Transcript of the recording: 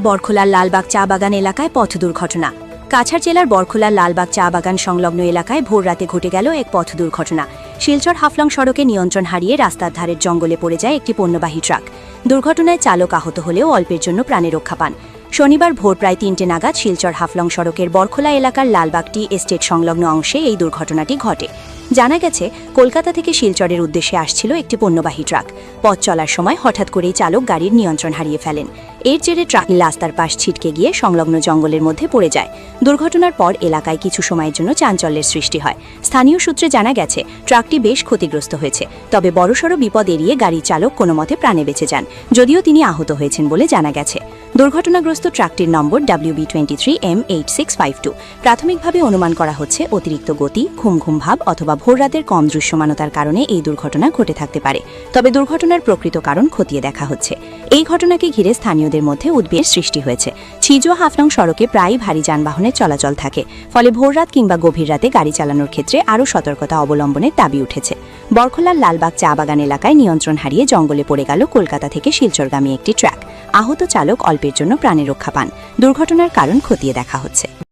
বরখোলার লালবাগ চা বাগান এলাকায় পথ দুর্ঘটনা। কাছাড় জেলার বরখোলার লালবাগ চা বাগান সংলগ্ন এলাকায় ভোর রাতে ঘটে গেল এক পথ দুর্ঘটনা। শিলচর হাফলং সড়কে নিয়ন্ত্রণ হারিয়ে রাস্তার ধারের জঙ্গলে পড়ে যায় একটি পণ্যবাহী ট্রাক। দুর্ঘটনায় চালক আহত হলেও অল্পের জন্য প্রাণে রক্ষা পান। শনিবার ভোর প্রায় ৩টে নাগাদ শিলচর হাফলং সড়কের বরখোলা এলাকার লালবাগ টি এস্টেট সংলগ্ন অংশে এই দুর্ঘটনাটি ঘটে। জানা গেছে, কলকাতা থেকে শিলচরের উদ্দেশ্যে আসছিল একটি পণ্যবাহী ট্রাক। পথ চলার সময় হঠাৎ করেই চালক গাড়ির নিয়ন্ত্রণ হারিয়ে ফেলেন। এর জেরে ট্রাক রাস্তার পাশ ছিটকে গিয়ে সংলগ্ন জঙ্গলের মধ্যে পড়ে যায়। দুর্ঘটনার পর এলাকায় কিছু সময়ের জন্য চাঞ্চল্যের সৃষ্টি হয়। স্থানীয় সূত্রে জানা গেছে, ট্রাকটি বেশ ক্ষতিগ্রস্ত হয়েছে, তবে বড়সড় বিপদ এড়িয়ে গাড়ির চালক কোনো মতে প্রাণে বেঁচে যান, যদিও তিনি আহত হয়েছেন বলে জানা গেছে। দুর্ঘটনাগ্রস্ত ট্রাকটির নম্বর WB23M8652। প্রাথমিকভাবে অনুমান করা হচ্ছে অতিরিক্ত গতি, ঘুম ঘুম ভাব অথবা ভোররাতের কম দৃশ্যমানতার কারণে এই দুর্ঘটনা ঘটে থাকতে পারে। তবে দুর্ঘটনার প্রকৃত কারণ খতিয়ে দেখা হচ্ছে। এই ঘটনাকে ঘিরে স্থানীয়দের মধ্যে উদ্বেগের সৃষ্টি হয়েছে। ছিজো হাফলং সড়কে প্রায় ভারী যানবাহনের চলাচল থাকে, ফলে ভোররাত কিংবা গভীর রাতে গাড়ি চালানোর ক্ষেত্রে আরও সতর্কতা অবলম্বনের দাবি উঠেছে। বরখোলার লালবাগ চা বাগান এলাকায় নিয়ন্ত্রণ হারিয়ে জঙ্গলে পড়ে গেল কলকাতা থেকে শিলচরগামী একটি ট্রাক। আহত চালক অল্পের জন্য প্রাণে রক্ষা পান। দুর্ঘটনার কারণ খতিয়ে দেখা হচ্ছে।